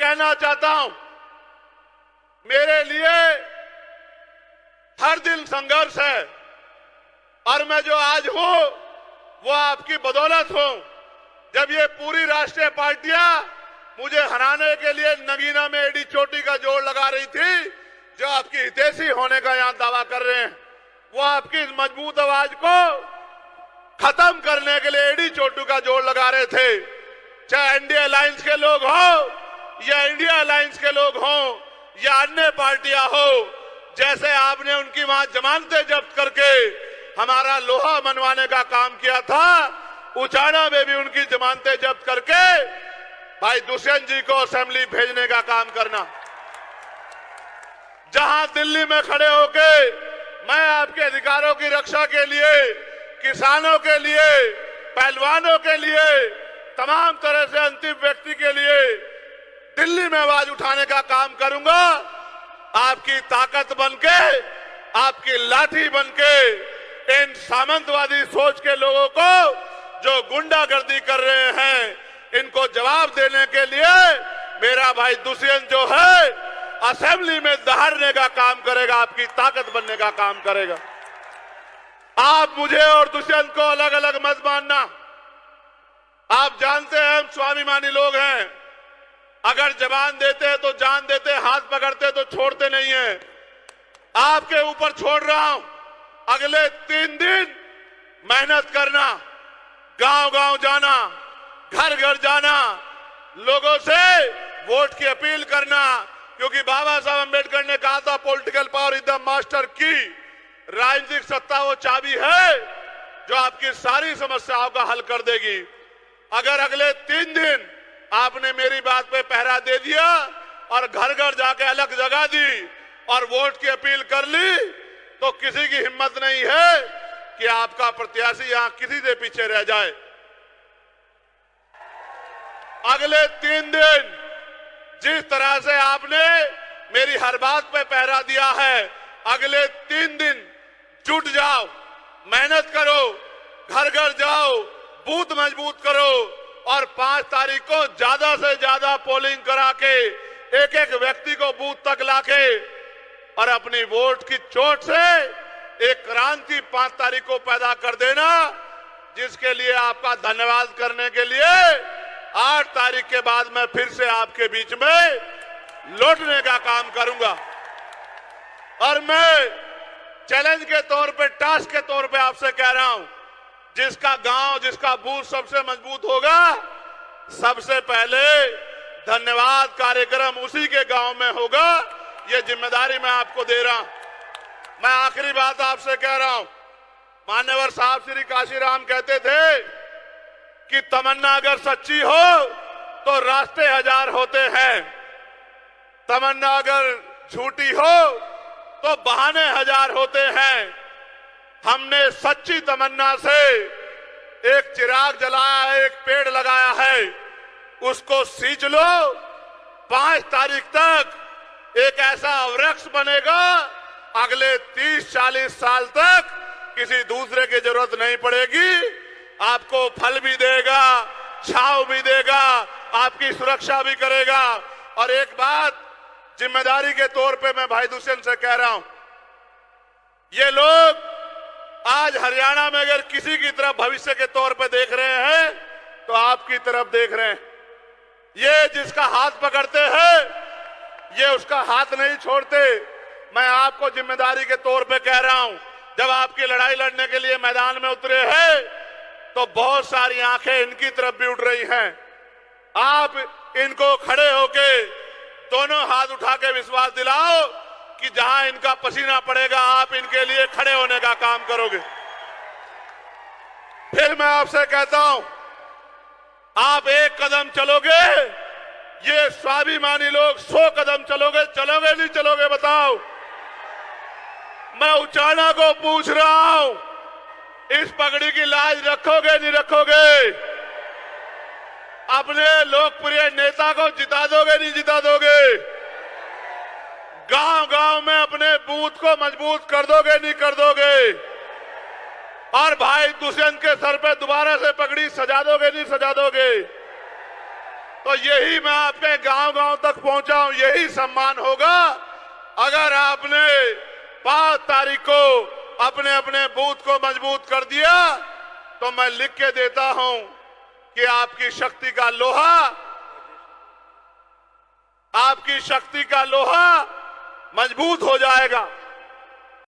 कहना चाहता हूं, मेरे लिए हर दिन संघर्ष है और मैं जो आज हूं वो आपकी बदौलत हूं। जब ये पूरी राष्ट्रीय पार्टियां मुझे हराने के लिए नगीना में एडी चोटी का जोड़ लगा रही थी, जो आपकी हितैषी होने का यहां दावा कर रहे हैं, वो आपकी इस मजबूत आवाज को खत्म करने के लिए एडी चोटू का जोड़ लगा रहे थे। चाहे एनडीए अलायंस के लोग हो या इंडिया अलायंस के लोग हो या अन्य पार्टियां हो, जैसे आपने उनकी वहां जमानतें जब्त करके हमारा लोहा मनवाने का काम किया था, उचाना में भी उनकी जमानतें जब्त करके भाई दुष्यंत जी को असेंबली भेजने का काम करना। जहां दिल्ली में खड़े होके मैं आपके अधिकारों की रक्षा के लिए, किसानों के लिए, पहलवानों के लिए, तमाम तरह से अंतिम व्यक्ति के लिए दिल्ली में आवाज उठाने का काम करूंगा। आपकी ताकत बनके, आपकी लाठी बनके इन सामंतवादी सोच के लोगों को जो गुंडागर्दी कर रहे हैं, इनको जवाब देने के लिए मेरा भाई दुष्यंत जो है असेंबली में दहाड़ने का काम करेगा, आपकी ताकत बनने का काम करेगा। आप मुझे और दुष्यंत को अलग अलग मत मानना। आप जानते हैं हम स्वाभिमानी लोग हैं। अगर जबान देते हैं तो जान देते, हाथ पकड़ते तो छोड़ते नहीं है। आपके ऊपर छोड़ रहा हूं, अगले 3 दिन मेहनत करना, गांव गांव जाना, घर घर जाना, लोगों से वोट की अपील करना, क्योंकि बाबा साहब अंबेडकर ने कहा था political power is the master की। राजनीतिक सत्ता वो चाबी है जो आपकी सारी समस्याओं का हल कर देगी। अगर अगले 3 दिन आपने मेरी बात पे पहरा दे दिया और घर घर जाके अलग जगह दी और वोट की अपील कर ली, तो किसी की हिम्मत नहीं है कि आपका प्रत्याशी यहां किसी से पीछे रह जाए। अगले 3 दिन जिस तरह से आपने मेरी हर बात पे पहरा दिया है, अगले 3 दिन जुट जाओ, मेहनत करो, घर घर जाओ, बूथ मजबूत करो और 5 तारीख को ज्यादा से ज्यादा पोलिंग करा के एक एक व्यक्ति को बूथ तक लाके और अपनी वोट की चोट से एक क्रांति 5 तारीख को पैदा कर देना, जिसके लिए आपका धन्यवाद करने के लिए 8 तारीख के बाद मैं फिर से आपके बीच में लौटने का काम करूंगा। और मैं चैलेंज के तौर पे, टास्क के तौर पे आपसे कह रहा हूं, जिसका गांव, जिसका बूथ सबसे मजबूत होगा, सबसे पहले धन्यवाद कार्यक्रम उसी के गांव में होगा। ये जिम्मेदारी मैं आपको दे रहा हूं। मैं आखिरी बात आपसे कह रहा हूं, मान्यवर साहब श्री काशीराम कहते थे कि तमन्ना अगर सच्ची हो तो रास्ते 1000 होते हैं, तमन्ना अगर झूठी हो तो बहाने 1000 होते हैं। हमने सच्ची तमन्ना से एक चिराग जलाया है, एक पेड़ लगाया है, उसको सींच लो। 5 तारीख तक एक ऐसा वृक्ष बनेगा, अगले 30-40 साल तक किसी दूसरे की जरूरत नहीं पड़ेगी। आपको फल भी देगा, छांव भी देगा, आपकी सुरक्षा भी करेगा। और एक बात जिम्मेदारी के तौर पे मैं भाई दुष्यंत से कह रहा हूं, ये लोग आज हरियाणा में अगर किसी की तरफ भविष्य के तौर पे देख रहे हैं तो आपकी तरफ देख रहे हैं। ये जिसका हाथ पकड़ते हैं, ये उसका हाथ नहीं छोड़ते। मैं आपको जिम्मेदारी के तौर पे कह रहा हूं, जब आपकी लड़ाई लड़ने के लिए मैदान में उतरे हैं तो बहुत सारी आंखें इनकी तरफ भी उठ रही हैं। आप इनको खड़े होके दोनों हाथ उठा के विश्वास दिलाओ कि जहां इनका पसीना पड़ेगा आप इनके लिए खड़े होने का काम करोगे। फिर मैं आपसे कहता हूं, आप 1 कदम चलोगे, ये स्वाभिमानी लोग 100 कदम चलोगे। चलोगे नहीं चलोगे बताओ? मैं उचाना को पूछ रहा हूं, इस पगड़ी की लाज रखोगे नहीं रखोगे? अपने लोकप्रिय नेता को जिता दोगे नहीं जिता दोगे? गांव गांव में अपने बूथ को मजबूत कर दोगे नहीं कर दोगे? और भाई दुष्यंत के सर पे दोबारा से पगड़ी सजा दोगे नहीं सजा दोगे? तो यही मैं आपके गांव-गांव तक पहुंचा हूं, यही सम्मान होगा। अगर आपने 5 तारीख को अपने अपने बूथ को मजबूत कर दिया तो मैं लिख के देता हूं कि आपकी शक्ति का लोहा मजबूत हो जाएगा।